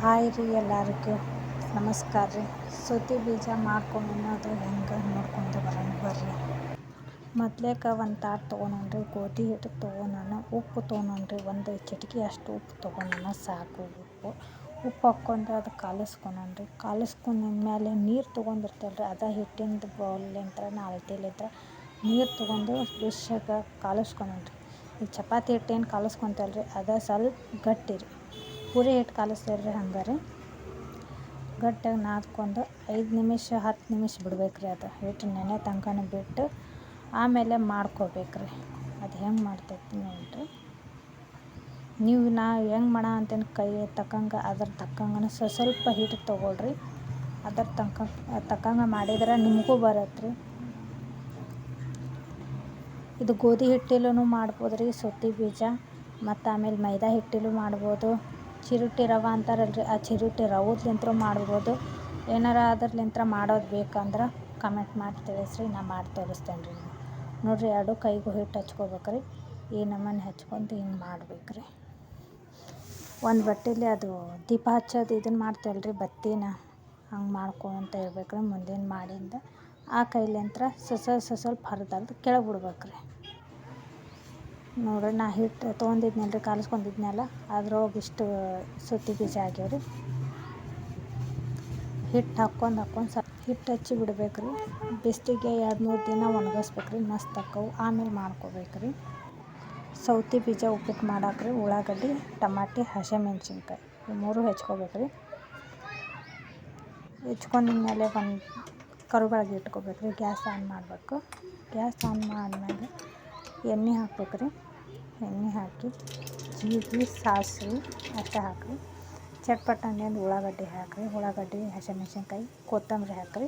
Hi ರೀ ಎಲ್ಲರಿಗೂ ನಮಸ್ಕಾರ ರೀ. ಸೌತಿ ಬೀಜ ಮಾಡ್ಕೊಳ್ಳೋದು ಹೆಂಗೆ ನೋಡ್ಕೊಂಡು ಬರೋಣ ಬರ್ರಿ. ಮೊದ್ಲೇಕ ಒಂದು ತಾಟ್ ತೊಗೊಂಡ್ರಿ, ಗೋಧಿ ಹಿಟ್ಟು ತೊಗೊಂಡು ಉಪ್ಪು ತೊಗೊಂಡ್ರಿ, ಒಂದು ಚಿಟಿಕೆ ಅಷ್ಟು ಉಪ್ಪು ತೊಗೊಂಡು ಸಾಕು. ಉಪ್ಪು ಹಾಕ್ಕೊಂಡು ಅದು ಕಾಲಿಸ್ಕೊಂಡ್ರಿ. ಕಾಲಿಸ್ಕೊಂಡ್ಮೇಲೆ ನೀರು ತೊಗೊಂಡಿರ್ತೇವೆ ರೀ, ಅದು ಹಿಟ್ಟಿಂದ ಬೌಲಿಂತ್ರ ಅಳತೆಲಿಂತ್ರ ನೀರು ತೊಗೊಂಡು ಬಿಸಿಗೆ ಕಾಲಿಸ್ಕೊಂಡ್ರಿ. ಈ ಚಪಾತಿ ಹಿಟ್ಟು ಏನು ಕಾಲಿಸ್ಕೊಂತಲ್ರಿ ಅದು ಸ್ವಲ್ಪ ಗಟ್ಟಿ ರೀ. ಪೂರಿ ಹಿಟ್ಟು ಕಾಲಿಸ್ತೀವಿ ರೀ ಹಂಗೆ ರೀ. ಗಟ್ಟಿಯಾಗಿ ನಾದ್ಕೊಂಡು 5 ನಿಮಿಷ 10 ನಿಮಿಷ ಬಿಡ್ಬೇಕು ರೀ. ಅದು ಹಿಟ್ಟು ನೆನೆ ತನಕನೂ ಬಿಟ್ಟು ಆಮೇಲೆ ಮಾಡ್ಕೋಬೇಕು ರೀ. ಅದು ಹೆಂಗೆ ಮಾಡ್ತೈತಿ ನೋಡಿರಿ. ನಾವು ಹೆಂಗೆ ಮಾಡ ಅಂತೇನು ಕೈ ತಕ್ಕಂಗೆ ಅದ್ರ ತಕ್ಕಂಗೆ ಸ್ವಲ್ಪ ಹಿಟ್ಟು ತೊಗೊಳ್ರಿ. ಅದ್ರ ತಕ್ಕಂಗೆ ಮಾಡಿದ್ರೆ ನಿಮಗೂ ಬರುತ್ತೆ ರೀ. ಇದು ಗೋಧಿ ಹಿಟ್ಟಿಲೂ ಮಾಡ್ಬೋದು ರೀ ಸೌತಿ ಬೀಜ, ಮತ್ತು ಆಮೇಲೆ ಮೈದಾ ಹಿಟ್ಟಿಲೂ ಮಾಡ್ಬೋದು. ಚಿರೋಟಿ ರವೆ ಅಂತಾರಲ್ರಿ, ಆ ಚಿರೋಟಿ ರವೆದ್ಲಿಂತ್ರ ಮಾಡ್ಬೋದು. ಏನಾರ ಅದ್ರಲಿಂತ್ರ ಮಾಡೋದು ಬೇಕಂದ್ರೆ ಕಮೆಂಟ್ ಮಾಡಿ ತಿಳಿಸ್ರಿ, ನಾ ಮಾಡಿ ತೋರಿಸ್ತೇನೆ ರೀ. ನೋಡಿರಿ, ಎರಡು ಕೈಗೂ ಹಿಟ್ಟು ಹಚ್ಕೋಬೇಕು ರೀ. ಈ ನಮೂನೆ ಹಚ್ಕೊಂಡು ಹಿಂಗೆ ಮಾಡ್ಬೇಕು ರೀ. ಒಂದು ಬಟ್ಟೆಲಿ ಅದು ದೀಪ ಹಚ್ಚೋದು ಇದನ್ನು ಮಾಡ್ತೇವಲ್ರಿ ಬತ್ತಿನ, ಹಂಗೆ ಮಾಡ್ಕೊತ ಇರ್ಬೇಕು ರೀ. ಮುಂದಿನ ಮಾಡಿಂದ ಆ ಕೈಲಿಂತ್ರ ಸ್ವಲ್ಪ ಹರಿದಲ್ದು ಕೆಳಗೆ ಬಿಡ್ಬೇಕು ರೀ. ನೋಡಿರಿ, ನಾ ಹಿಟ್ಟು ತೊಗೊಂಡಿದ್ನಲ್ಲ ರೀ, ಕಾಲಿಸ್ಕೊಂಡಿದ್ನಲ್ಲ, ಅದ್ರೊಳಗೆ ಇಷ್ಟು ಸೌತಿ ಬೀಜ ಆಗ್ಯಾವ ರೀ. ಹಿಟ್ಟು ಹಾಕ್ಕೊಂಡು ಹಿಟ್ಟು ಹಚ್ಚಿ ಬಿಡ್ಬೇಕು ರೀ. ಬಿಸಿಲಿಗೆ 2-3 ದಿನ ಒಣಗಿಸ್ಬೇಕು ರೀ, ಮಸ್ತ್ ಆಕ್ಕವು. ಆಮೇಲೆ ಮಾಡ್ಕೋಬೇಕು ರೀ. ಸೌತಿ ಬೀಜ ಉಪ್ಪಿಟ್ಟು ಮಾಡಾಕ್ರಿ ಉಳ್ಳಾಗಡ್ಡಿ, ಟಮಾಟಿ, ಹಸಿಮೆಣ್ಸಿನ್ಕಾಯಿ ಈ 3 ಹೆಚ್ಕೋಬೇಕು ರೀ. ಹೆಚ್ಕೊಂಡಿದ್ಮೇಲೆ ಒಂದು ಕರುಗಳಿಗೆ ಇಟ್ಕೋಬೇಕು ರೀ. ಗ್ಯಾಸ್ ಆನ್ ಮಾಡಬೇಕು. ಗ್ಯಾಸ್ ಆನ್ ಮಾಡಿದ್ಮೇಲೆ ಎಣ್ಣೆ ಹಾಕ್ಬೇಕು ರೀ. ಎಣ್ಣೆ ಹಾಕಿ ಜೀರಿಗೆ, ಸಾಸಿವೆ ಅಷ್ಟೇ ಹಾಕಿರಿ. ಚಟ್ಪಟ ಅಂದು ಉಳ್ಳಾಗಡ್ಡಿ ಹಾಕಿರಿ. ಉಳ್ಳಾಗಡ್ಡಿ, ಹಸಿಮೆಣ್ಸಿನ್ಕಾಯಿ, ಕೊತ್ತಂಬರಿ ಹಾಕಿರಿ.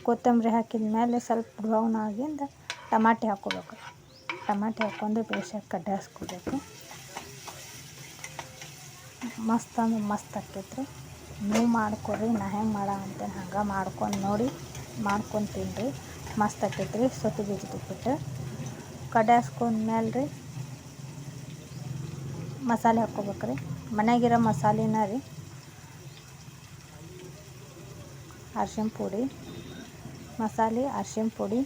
ಕೊತ್ತಂಬರಿ ಹಾಕಿದ್ಮೇಲೆ ಸ್ವಲ್ಪ ಬ್ರೌನ್ ಆಗಿಂದ ಟಮಾಟಿ ಹಾಕ್ಕೋಬೇಕು. ಟಮಾಟಿ ಹಾಕ್ಕೊಂಡು ಬೇಸಾಗಿ ಕಡ್ಡಾಯಿಸ್ಕೋಬೇಕು. ಮಸ್ತ್ ಅಂದ್ರೆ ಮಸ್ತ್ ಆಕೈತ್ರಿ. ನೀವು ಮಾಡ್ಕೊರಿ, ನಾ ಹೆಂಗೆ ಮಾಡ ಅಂತೇನು ಹಂಗೆ ಮಾಡ್ಕೊಂಡು ನೋಡಿ ಮಾಡ್ಕೊಂಡು ತಿನ್ನಿರಿ. ಮಸ್ತ್ ಆಕೈತ್ರಿ ಸೌತಿ ಬೀಜದ ಉಪ್ಪಿಟ್ಟು. ಕಡ್ಡಾಯಿಸ್ಕೊಂಡ್ಮೇಲೆ ರೀ ಮಸಾಲೆ ಹಾಕ್ಕೋಬೇಕು ರೀ. ಮನೆಯಾಗಿರೋ ಮಸಾಲೆನ ರೀ. ಅರ್ಶಿಣ ಪುಡಿ, ಮಸಾಲೆ, ಅರ್ಶಿಣ ಪುಡಿ.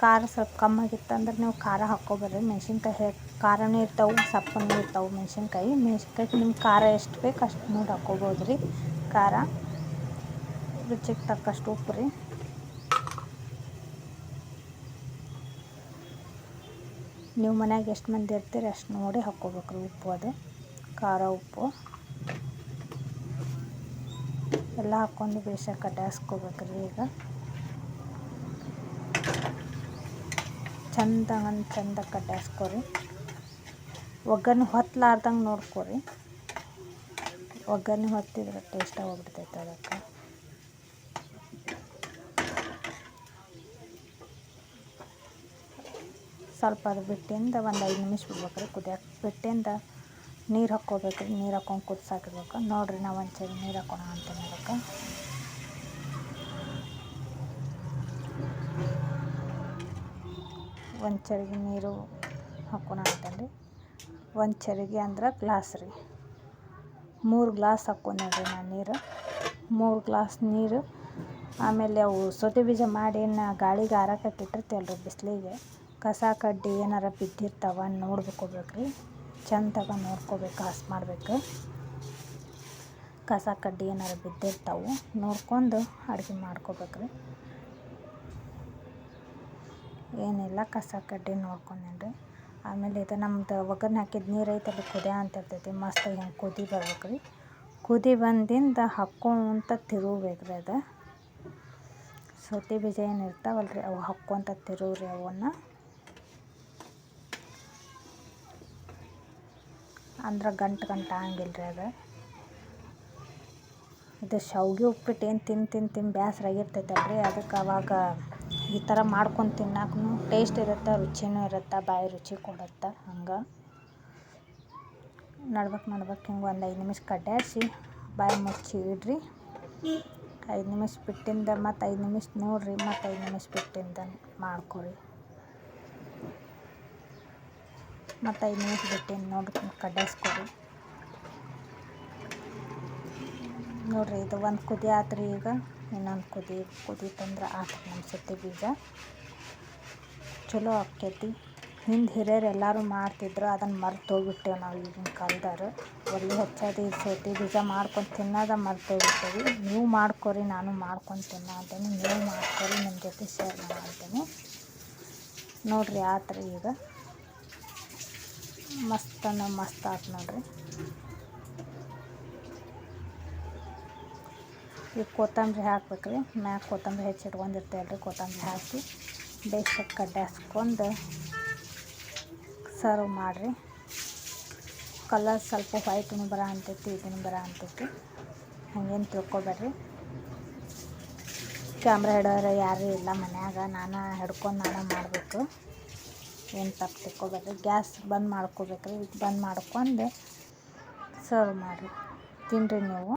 ಖಾರ ಸ್ವಲ್ಪ ಕಮ್ಮಾಗಿತ್ತಂದ್ರೆ ನೀವು ಖಾರ ಹಾಕ್ಕೊಬೇಡ್ರಿ. ಮೆಣ್ಸಿನ್ಕಾಯಿ ಖಾರನೂ ಇರ್ತಾವೆ, ಸಪ್ಪನೂ ಇರ್ತಾವೆ. ಮೆಣ್ಸಿನ್ಕಾಯಿ ನಿಮ್ಗೆ ಖಾರ ಎಷ್ಟು ಬೇಕು ಅಷ್ಟು ನೋಡಿ ಹಾಕ್ಕೋಬೋದು ರೀ. ಖಾರ ರುಚಿಗೆ ತಕ್ಕಷ್ಟು ಉಪ್ಪು ರೀ. ನೀವು ಮನ್ಯಾಗ ಎಷ್ಟು ಮಂದಿ ಇರ್ತೀರಿ ಅಷ್ಟು ನೋಡಿ ಹಾಕ್ಕೋಬೇಕು ರೀ ಉಪ್ಪು. ಅದು ಖಾರ ಉಪ್ಪು ಎಲ್ಲ ಹಾಕ್ಕೊಂಡು ಬೇಸಾಗಿ ಕಡ್ಡಾಯಿಸ್ಕೋಬೇಕು ರೀ. ಈಗ ಚಂದ ಕಡ್ಡಾಯಿಸ್ಕೊರಿ. ಒಗ್ಗರಣೆ ಹೊತ್ತಲಾರ್ದಂಗೆ ನೋಡ್ಕೊರಿ. ಒಗ್ಗರಣೆ ಹೊತ್ತಿದ್ರೆ ಟೇಸ್ಟಾಗಿ ಹೋಗ್ಬಿಡ್ತೈತೆ. ಅದಕ್ಕೆ ಸ್ವಲ್ಪ ಅದು ಬಿಟ್ಟಿಂದ ಒಂದು 5 ನಿಮಿಷ ಬಿಡ್ಬೇಕು ರೀ ಕುದಿಯೋಕೆ. ಬಿಟ್ಟಿಂದ ನೀರು ಹಾಕ್ಕೋಬೇಕು ರೀ. ನೀರು ಹಾಕ್ಕೊಂಡು ಕುದಿಸಾಕಿರ್ಬೇಕು. ನೋಡಿರಿ, ನಾವು ಒಂದು ಚರಿ ನೀರು ಹಾಕೋಣ ಅಂತೀನಿ. ಅದಕ್ಕೆ ಒಂದು ಚರಿಗೆ ನೀರು ಹಾಕೋಣ ಅಂತಂದು ಒಂದು ಚರಿಗೆ ಅಂದ್ರೆ ಗ್ಲಾಸ್ ರೀ. 3 ಗ್ಲಾಸ್ ಹಾಕ್ಕೊಂಡ್ರಿ ನಾನು ನೀರು. 3 ಗ್ಲಾಸ್ ನೀರು. ಆಮೇಲೆ ಅವು ಸೌತೆ ಬೀಜ ಮಾಡಿ ಗಾಳಿಗೆ ಆರಕ್ಕೆ ಇಟ್ಟಿರ್ತೀವಲ್ರಿ ಬಿಸಿಲಿಗೆ, ಕಸ ಕಡ್ಡಿ ಏನಾರ ಬಿದ್ದಿರ್ತಾವ ನೋಡ್ಕೋಬೇಕು ರೀ. ಚಂದಾಗ ನೋಡ್ಕೋಬೇಕು, ಹಸ್ ಮಾಡಬೇಕು. ಕಸ ಕಡ್ಡಿ ಏನಾರು ಬಿದ್ದಿರ್ತಾವೆ ನೋಡ್ಕೊಂಡು ಅಡುಗೆ ಮಾಡ್ಕೋಬೇಕು ರೀ. ಏನಿಲ್ಲ, ಕಸ ಕಡ್ಡಿ ನೋಡ್ಕೊಂಡೇನ್ರಿ. ಆಮೇಲೆ ಇದು ನಮ್ದು ಒಗ್ಗರಣೆ ಹಾಕಿದ ನೀರು ಐತಲ್ಲ, ಕುದಿಯ ಅಂತ ಇರ್ತೈತಿ. ಮಸ್ತ್ ಹಿಂಗೆ ಕುದಿ ಬರ್ಬೇಕು ರೀ. ಕುದಿ ಬಂದಿಂದ ಹಾಕ್ಕೊಂತ ತಿರುಗಬೇಕು ರೀ. ಅದು ಸೌತೆ ಬೀಜ ಏನು ಇರ್ತಾವಲ್ಲ ರೀ ಅವು ಹಾಕ್ಕೊಂತ ತಿರುಗ್ರಿ. ಅವನ್ನ ಅಂದ್ರೆ ಗಂಟು ಹಂಗಿಲ್ಲ ರೀ. ಅದು ಇದು ಶಾವ್ಗೆ ಉಪ್ಪಿಟ್ಟು ಏನು ತಿಂದು ಬೇಸರ ಆಗಿರ್ತೈತಲ್ರಿ, ಅದಕ್ಕೆ ಅವಾಗ ಈ ಥರ ಮಾಡ್ಕೊಂಡು ತಿನ್ನಕ್ಕೂ ಟೇಸ್ಟ್ ಇರುತ್ತೆ, ರುಚಿನೂ ಇರುತ್ತೆ, ಬಾಯಿ ರುಚಿ ಕೊಡುತ್ತೆ. ಹಂಗೆ ನಡ್ಬೇಕು ಹಿಂಗೆ ಒಂದು 5 ನಿಮಿಷ ಕಡ್ಡಾಯಿಸಿ ಬಾಯಿ ಮುಚ್ಚಿ ಇಡ್ರಿ. 5 ನಿಮಿಷ ಬಿಟ್ಟಿಂದ ಮತ್ತು 5 ನಿಮಿಷ ನೋಡಿರಿ. ಮತ್ತು 5 ನಿಮಿಷ ಬಿಟ್ಟಿಂದ ಮಾಡ್ಕೊರಿ. ಮತ್ತು 5 ನಿಮಿಷ ಬಿಟ್ಟಿಂದ ನೋಡ್ಕೊಂಡು ಕಡ್ಡಾಯಿಸ್ಕೊರಿ. ನೋಡಿರಿ ಇದು ಒಂದು ಕುದಿ ಆತ್ರಿ. ಈಗ ಇನ್ನೊಂದು ಕುದೀತಂದ್ರೆ ಆತು ನಮ್ಮ ಸೌತೆ ಬೀಜ ಚಲೋ ಆಕ್ಕೈತಿ. ಹಿಂದೆ ಹಿರಿಯರು ಎಲ್ಲರೂ ಮಾಡ್ತಿದ್ರು, ಅದನ್ನು ಮರ್ತು ಹೋಗ್ಬಿಟ್ಟೇವೆ ನಾವು ಈಗಿನ ಕಾಲದವ್ರು. ಒಲೆ ಹಚ್ಚೋದು ಸೌತೆ ಬೀಜ ಮಾಡ್ಕೊಂಡು ತಿನ್ನೋದು ಮರ್ತು ಹೋಗ್ಬಿಟ್ಟೇವಿ. ನೀವು ಮಾಡ್ಕೊರಿ, ನಾನು ಮಾಡ್ಕೊಂಡು ತಿನ್ನೋ ಅಂತೀನಿ. ನೀವು ಮಾಡ್ಕೊರಿ, ನಿಮ್ಮ ಜೊತೆ ಶೇರ್ ಮಾಡ್ತೀನಿ. ನೋಡಿರಿ ಆತ್ರಿ ಈಗ ಮಸ್ತ್ ಆತು ನೋಡಿರಿ. ಈಗ ಕೊತ್ತಂಬರಿ ಹಾಕ್ಬೇಕ್ರಿ. ಮ್ಯಾಗ ಕೊತ್ತಂಬರಿ ಹೆಚ್ಚಿಟ್ಕೊಂಡಿರ್ತೇವಲ್ರಿ, ಕೊತ್ತಂಬರಿ ಹಾಕಿ ಬೇಯಿಸೋಕೆ ಕಡ್ಡಾಸ್ಕೊಂಡು ಸರ್ವ್ ಮಾಡಿರಿ. ಕಲರ್ ಸ್ವಲ್ಪ ವೈಟ್ನು ಬರೋ ಅಂತೈತಿ, ಇದನ್ನು ಬರೋ ಅಂತೈತಿ. ಹಾಗೇನು ತಿಳ್ಕೊಬೇಡ್ರಿ. ಕ್ಯಾಮ್ರಾ ಹಿಡೋರು ಯಾರೂ ಇಲ್ಲ ಮನ್ಯಾಗ, ನಾನು ಹಿಡ್ಕೊಂಡು ನಾನು ಮಾಡಬೇಕು. ಏನು ತಪ್ಪು ತಿಳ್ಕೊಬೇಡ್ರಿ. ಗ್ಯಾಸ್ ಬಂದ್ ಮಾಡ್ಕೋಬೇಕ್ರಿ. ಇದು ಬಂದ್ ಮಾಡ್ಕೊಂಡು ಸರ್ವ್ ಮಾಡಿರಿ, ತಿನ್ನಿರಿ ನೀವು.